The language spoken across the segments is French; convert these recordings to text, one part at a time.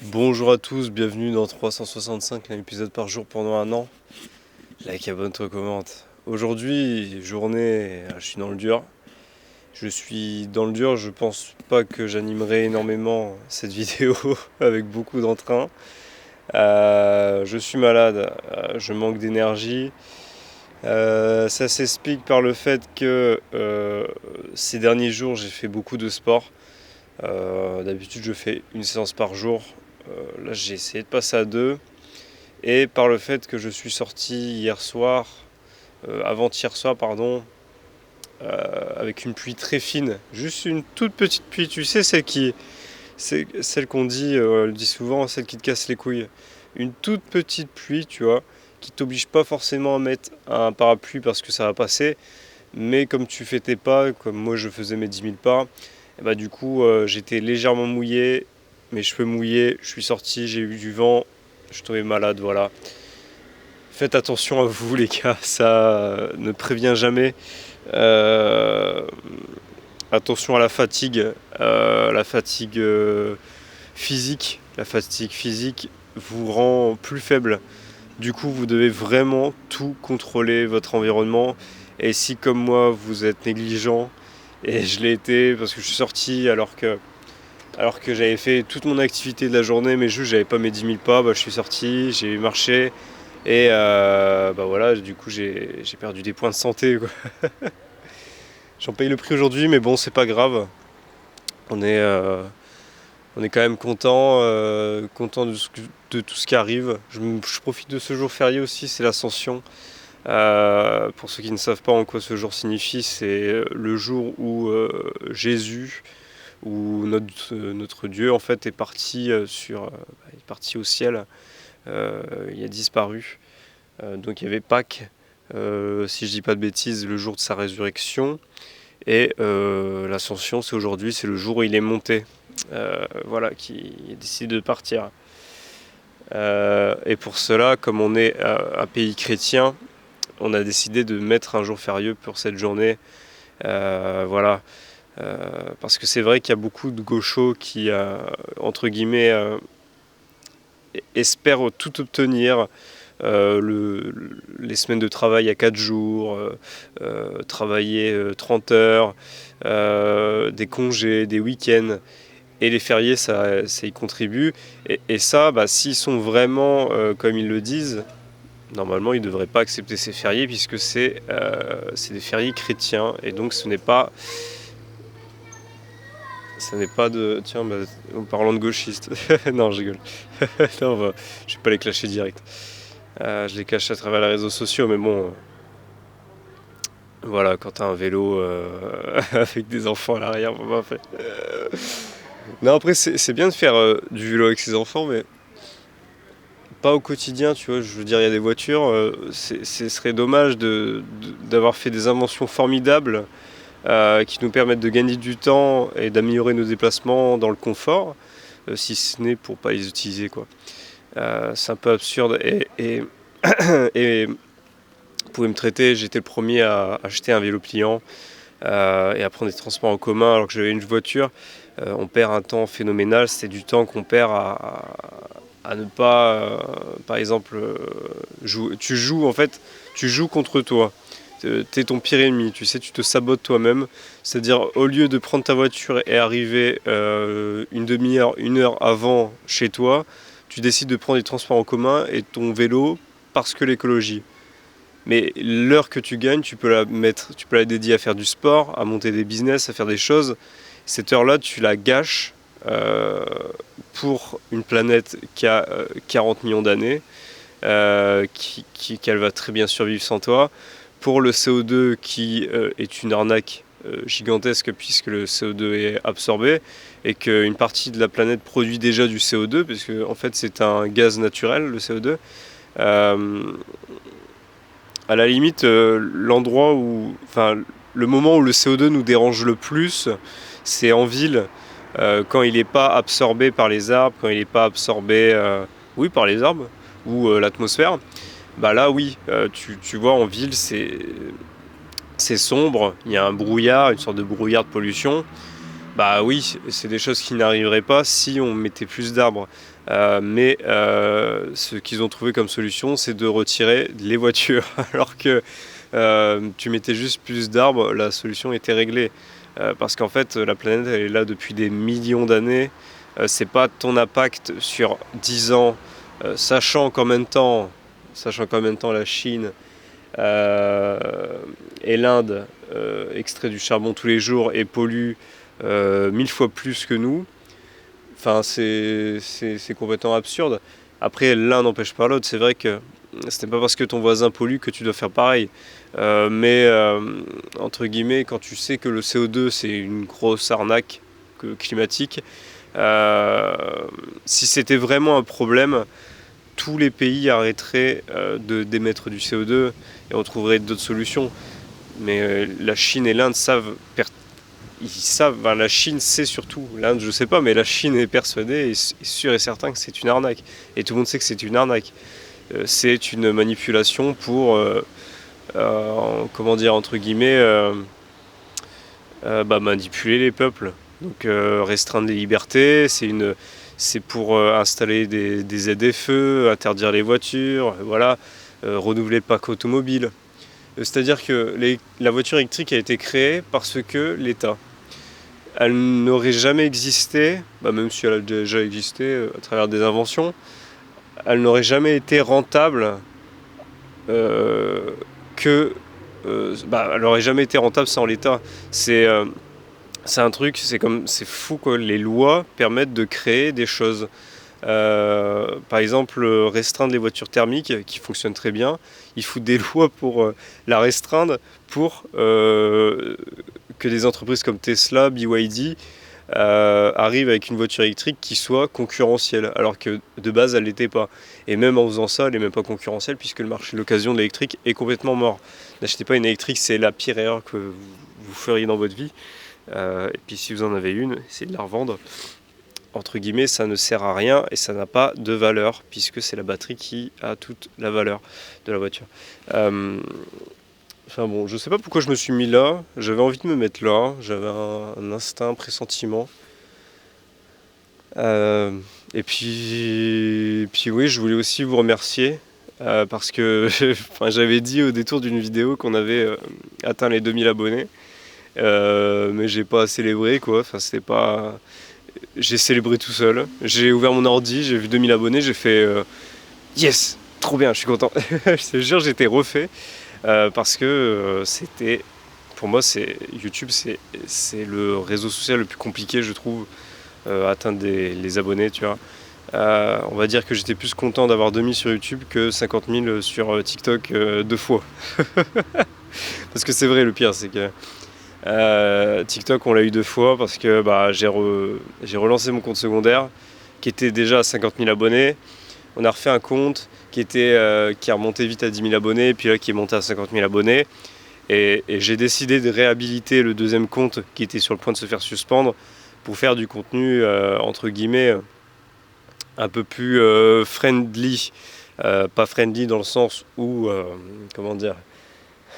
Bonjour à tous, bienvenue dans 365, un épisode par jour pendant un an. Like, abonne-toi, commente. Aujourd'hui, journée, je suis dans le dur. Je pense pas que j'animerai énormément cette vidéo avec beaucoup d'entrain. Je suis malade, je manque d'énergie. Ça s'explique par le fait que ces derniers jours, j'ai fait beaucoup de sport. D'habitude, je fais une séance par jour. Là, j'ai essayé de passer à deux. Et par le fait que je suis sorti avant-hier soir, pardon, avec une pluie très fine, juste une toute petite pluie, tu sais, c'est celle qu'on dit, le dit souvent, celle qui te casse les couilles. Une toute petite pluie, tu vois, qui t'oblige pas forcément à mettre un parapluie parce que ça va passer, mais comme tu fais tes pas, comme moi je faisais mes 10 000 pas, et bah du coup j'étais légèrement mouillé, mes cheveux mouillés, je suis sorti, j'ai eu du vent, je suis tombé malade, voilà. Faites attention à vous les gars, ça ne prévient jamais. Euh, Attention à la fatigue physique. La fatigue physique vous rend plus faible. Du coup, vous devez vraiment tout contrôler votre environnement. Et si comme moi, vous êtes négligent, et je l'ai été parce que je suis sorti alors que j'avais fait toute mon activité de la journée, mais juste j'avais pas mes 10 000 pas, bah, je suis sorti, j'ai marché, et bah voilà, du coup j'ai perdu des points de santé, quoi. J'en paye le prix aujourd'hui, mais bon, c'est pas grave. On est, euh, on est quand même content de tout ce qui arrive. Je profite de ce jour férié aussi, c'est l'Ascension. Pour ceux qui ne savent pas en quoi ce jour signifie, c'est le jour où Jésus, où notre Dieu en fait est parti est parti au ciel. Il a disparu. Donc il y avait Pâques, si je dis pas de bêtises, le jour de sa résurrection. Et l'Ascension, c'est aujourd'hui, c'est le jour où il est monté. Voilà, qui a décidé de partir. Et pour cela, comme on est un pays chrétien, on a décidé de mettre un jour férieux pour cette journée. Voilà. Parce que c'est vrai qu'il y a beaucoup de gauchos qui, entre guillemets, espèrent tout obtenir. Les semaines de travail à 4 jours, travailler 30 heures, des congés, des week-ends. Et les fériés, ça y contribue. Et ça, bah, s'ils sont vraiment comme ils le disent, normalement, ils ne devraient pas accepter ces fériés puisque c'est des fériés chrétiens. Et donc, ça n'est pas de... Tiens, bah, en parlant de gauchistes. Non, je rigole. Non, bah, je vais pas les clasher direct. Je les cache à travers les réseaux sociaux, mais bon... voilà, quand t'as un vélo avec des enfants à l'arrière, bon, bah, non, après, c'est bien de faire du vélo avec ses enfants, mais pas au quotidien, tu vois. Je veux dire, il y a des voitures, ce serait dommage d'avoir fait des inventions formidables qui nous permettent de gagner du temps et d'améliorer nos déplacements dans le confort, si ce n'est pour pas les utiliser, quoi. C'est un peu absurde et vous pouvez me traiter, j'étais le premier à acheter un vélo pliant et à prendre des transports en commun alors que j'avais une voiture. On perd un temps phénoménal, c'est du temps qu'on perd à ne pas, par exemple, tu joues contre toi. T'es ton pire ennemi, tu sais, tu te sabotes toi-même. C'est-à-dire, au lieu de prendre ta voiture et arriver une demi-heure, une heure avant chez toi, tu décides de prendre des transports en commun et ton vélo parce que l'écologie. Mais l'heure que tu gagnes, tu peux la dédier à faire du sport, à monter des business, à faire des choses. Cette heure-là, tu la gâches euh, pour une planète qui a 40 millions d'années, qu'elle va très bien survivre sans toi. Pour le CO2 qui est une arnaque gigantesque puisque le CO2 est absorbé et qu'une partie de la planète produit déjà du CO2 puisque en fait c'est un gaz naturel, le CO2. Euh, à la limite, le moment où le CO2 nous dérange le plus, c'est en ville, quand il n'est pas absorbé par les arbres, quand il n'est pas absorbé, oui, par les arbres ou l'atmosphère. Bah là, oui, tu vois, en ville, c'est sombre, il y a un brouillard, une sorte de brouillard de pollution. Bah oui, c'est des choses qui n'arriveraient pas si on mettait plus d'arbres. Mais ce qu'ils ont trouvé comme solution, c'est de retirer les voitures. Alors que tu mettais juste plus d'arbres, la solution était réglée. Parce qu'en fait, la planète, elle est là depuis des millions d'années. C'est pas ton impact sur 10 ans, sachant qu'en même temps la Chine euh, et l'Inde extrait du charbon tous les jours et pollue 1000 fois plus que nous. Enfin, c'est complètement absurde. Après, l'un n'empêche pas l'autre. C'est vrai que ce n'est pas parce que ton voisin pollue que tu dois faire pareil. Mais, entre guillemets, quand tu sais que le CO2, c'est une grosse arnaque climatique, euh, si c'était vraiment un problème, tous les pays arrêteraient d'émettre du CO2 et on trouverait d'autres solutions. Mais la Chine et l'Inde ils savent, enfin, la Chine sait surtout, l'Inde je sais pas, mais la Chine est persuadée et est sûre et certain que c'est une arnaque. Et tout le monde sait que c'est une arnaque. C'est une manipulation pour, comment dire, entre guillemets, manipuler les peuples. Donc restreindre les libertés, c'est pour installer des aides-feux, interdire les voitures, voilà, renouveler le parc automobile. C'est-à-dire que la voiture électrique a été créée parce que l'État, elle n'aurait jamais existé, même si elle a déjà existé à travers des inventions, elle n'aurait jamais été rentable que. Elle n'aurait jamais été rentable sans l'État. C'est euh, c'est un truc, c'est fou quoi. Les lois permettent de créer des choses. Par exemple, restreindre les voitures thermiques qui fonctionnent très bien. Il faut des lois pour la restreindre pour que des entreprises comme Tesla, BYD arrivent avec une voiture électrique qui soit concurrentielle, alors que de base elle l'était pas. Et même en faisant ça, elle n'est même pas concurrentielle puisque le marché de l'occasion de l'électrique est complètement mort. N'achetez pas une électrique, c'est la pire erreur que vous feriez dans votre vie. Et puis si vous en avez une, essayez de la revendre. Entre guillemets, ça ne sert à rien et ça n'a pas de valeur puisque c'est la batterie qui a toute la valeur de la voiture. Enfin bon, je sais pas pourquoi je me suis mis là. J'avais envie de me mettre là. J'avais un instinct, un pressentiment. Euh, et puis oui, je voulais aussi vous remercier parce que enfin, j'avais dit au détour d'une vidéo qu'on avait atteint les 2000 abonnés. Mais j'ai pas célébré quoi. Enfin, c'était pas. J'ai célébré tout seul. J'ai ouvert mon ordi, j'ai vu 2000 abonnés, j'ai fait yes, trop bien, je suis content. Je te jure, j'étais refait parce que c'était. Pour moi, YouTube, c'est le réseau social le plus compliqué, je trouve, à atteindre les abonnés, tu vois. On va dire que j'étais plus content d'avoir 2000 sur YouTube que 50 000 sur TikTok deux fois. Parce que c'est vrai, le pire, c'est que TikTok, on l'a eu deux fois parce que j'ai relancé mon compte secondaire qui était déjà à 50 000 abonnés. On a refait un compte qui a remonté vite à 10 000 abonnés et puis là qui est monté à 50 000 abonnés. Et j'ai décidé de réhabiliter le deuxième compte qui était sur le point de se faire suspendre pour faire du contenu entre guillemets un peu plus friendly. Pas friendly dans le sens où, comment dire,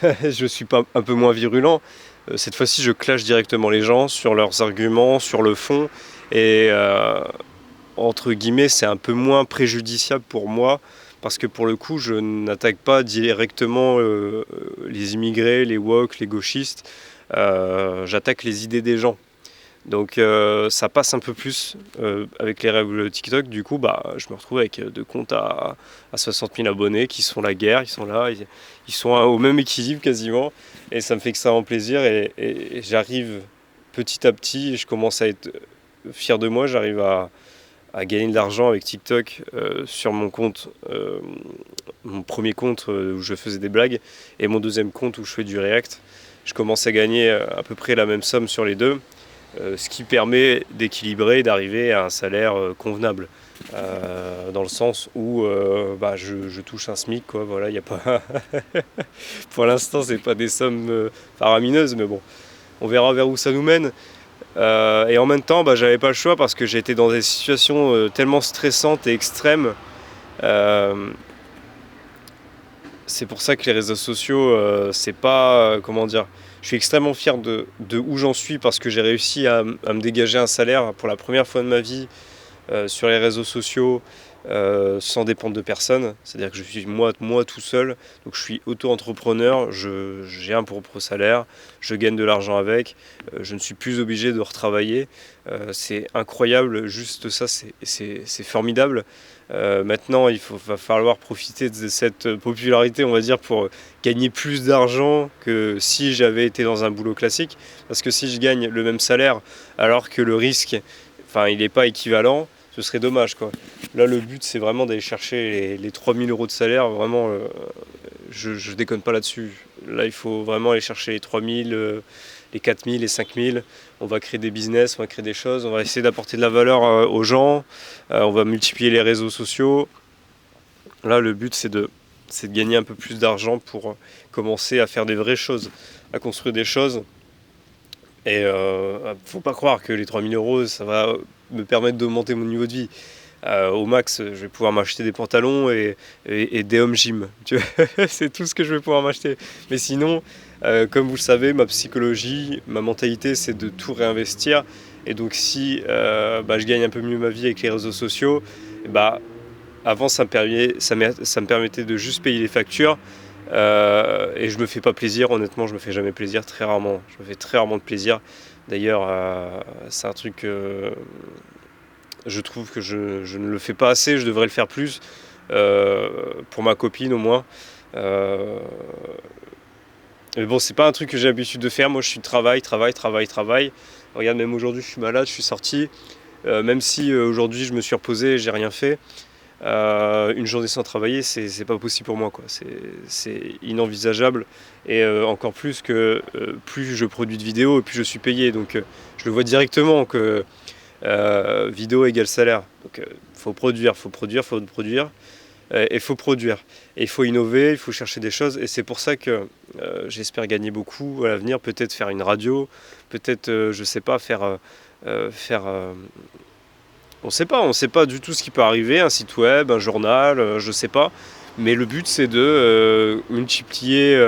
je suis pas un peu moins virulent. Cette fois-ci, je clash directement les gens sur leurs arguments, sur le fond. Et entre guillemets, c'est un peu moins préjudiciable pour moi. Parce que pour le coup, je n'attaque pas directement les immigrés, les woke, les gauchistes. J'attaque les idées des gens. Donc ça passe un peu plus avec les règles TikTok. Du coup, je me retrouve avec deux comptes à 60 000 abonnés qui se font la guerre. Ils sont là, ils sont au même équilibre quasiment. Et ça me fait extrêmement plaisir. Et j'arrive petit à petit, je commence à être fier de moi. J'arrive à gagner de l'argent avec TikTok sur mon compte, mon premier compte où je faisais des blagues et mon deuxième compte où je fais du React. Je commence à gagner à peu près la même somme sur les deux. Ce qui permet d'équilibrer et d'arriver à un salaire convenable. Dans le sens où je touche un SMIC, quoi. Voilà, y a pas. Pour l'instant, c'est pas des sommes faramineuses, mais bon, on verra vers où ça nous mène. Et en même temps, j'avais pas le choix parce que j'ai été dans des situations tellement stressantes et extrêmes. C'est pour ça que les réseaux sociaux, c'est pas, comment dire, Je suis extrêmement fier de où j'en suis parce que j'ai réussi à me dégager un salaire pour la première fois de ma vie sur les réseaux sociaux sans dépendre de personne. C'est-à-dire que je suis moi tout seul, donc je suis auto-entrepreneur, j'ai un propre salaire, je gagne de l'argent avec, je ne suis plus obligé de retravailler. C'est incroyable, juste ça, c'est formidable. Maintenant, va falloir profiter de cette popularité, on va dire, pour gagner plus d'argent que si j'avais été dans un boulot classique. Parce que si je gagne le même salaire alors que le risque, enfin, il n'est pas équivalent, ce serait dommage, quoi. Là, le but, c'est vraiment d'aller chercher les 3000 euros de salaire. Vraiment, je déconne pas là-dessus. Là, il faut vraiment aller chercher les 3000, les 4000, les 5000. On va créer des business, on va créer des choses, on va essayer d'apporter de la valeur aux gens. On va multiplier les réseaux sociaux. Là, le but, c'est de gagner un peu plus d'argent pour commencer à faire des vraies choses, à construire des choses. Et faut pas croire que les 3000 euros, ça va me permettre d'augmenter mon niveau de vie. Au max, je vais pouvoir m'acheter des pantalons et des home gym. Tu vois, c'est tout ce que je vais pouvoir m'acheter. Mais sinon, comme vous le savez, ma psychologie, ma mentalité, c'est de tout réinvestir. Et donc si je gagne un peu mieux ma vie avec les réseaux sociaux, avant ça me permettait de juste payer les factures. Et je me fais pas plaisir, honnêtement, je me fais jamais plaisir, très rarement. Je me fais très rarement de plaisir. D'ailleurs, c'est un truc je trouve que je ne le fais pas assez, je devrais le faire plus, pour ma copine au moins. Mais bon, c'est pas un truc que j'ai l'habitude de faire, moi je suis travail. Regarde, même aujourd'hui je suis malade, je suis sorti, même si aujourd'hui je me suis reposé, j'ai rien fait. Une journée sans travailler, c'est pas possible pour moi, quoi. C'est inenvisageable. Et encore plus que plus je produis de vidéos, plus je suis payé. Donc je le vois directement que vidéo égale salaire. Donc faut produire. Et il faut produire. Et il faut innover, il faut chercher des choses. Et c'est pour ça que j'espère gagner beaucoup à l'avenir. Peut-être faire une radio, peut-être, je sais pas, faire on sait pas du tout ce qui peut arriver, un site web, un journal, je sais pas. Mais le but, c'est de multiplier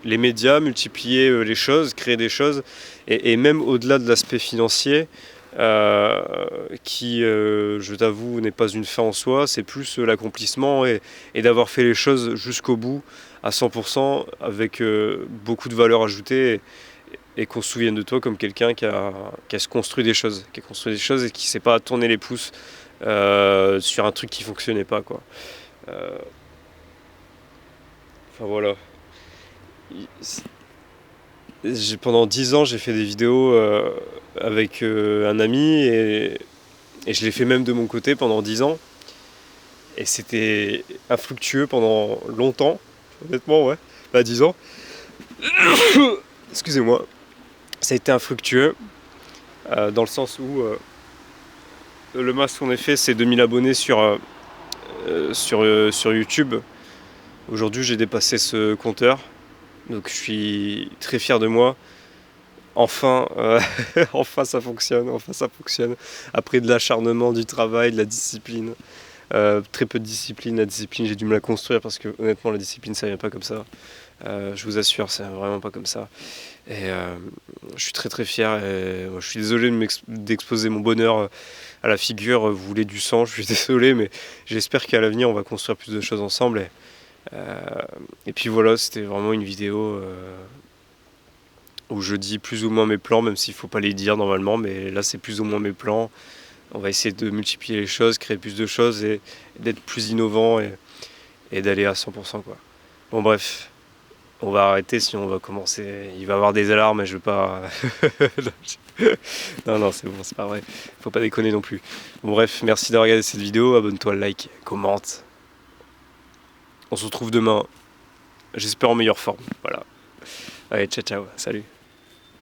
les médias, multiplier les choses, créer des choses. Et même au-delà de l'aspect financier, qui, je t'avoue, n'est pas une fin en soi, c'est plus l'accomplissement et d'avoir fait les choses jusqu'au bout, à 100%, avec beaucoup de valeur ajoutée. Et qu'on se souvienne de toi comme quelqu'un qui a construit des choses, et qui ne sait pas tourner les pouces sur un truc qui ne fonctionnait pas, quoi. Enfin voilà. Pendant 10 ans, j'ai fait des vidéos avec un ami et je l'ai fait même de mon côté pendant 10 ans. Et c'était infructueux pendant longtemps, honnêtement, ouais. 10 ans. Excusez-moi. Ça a été infructueux, dans le sens où le max qu'on ait fait, c'est 2000 abonnés sur YouTube. Aujourd'hui, j'ai dépassé ce compteur, donc je suis très fier de moi. Enfin, enfin ça fonctionne. Après de l'acharnement, du travail, de la discipline. Très peu de discipline. La discipline, j'ai dû me la construire parce que honnêtement, la discipline, ça vient pas comme ça. Je vous assure, c'est vraiment pas comme ça. Et je suis très très fier. Et je suis désolé d'exposer mon bonheur à la figure. Vous voulez du sang, je suis désolé, mais j'espère qu'à l'avenir, on va construire plus de choses ensemble. Et puis voilà, c'était vraiment une vidéo où je dis plus ou moins mes plans, même s'il ne faut pas les dire normalement, mais là c'est plus ou moins mes plans. On va essayer de multiplier les choses, créer plus de choses et d'être plus innovant et d'aller à 100%, quoi. Bon bref, on va arrêter sinon on va commencer. Il va y avoir des alarmes et je veux pas. Non, c'est bon, c'est pas vrai. Faut pas déconner non plus. Bon bref, merci d'avoir regardé cette vidéo, abonne-toi, like, commente. On se retrouve demain, j'espère en meilleure forme. Voilà. Allez, ciao, salut.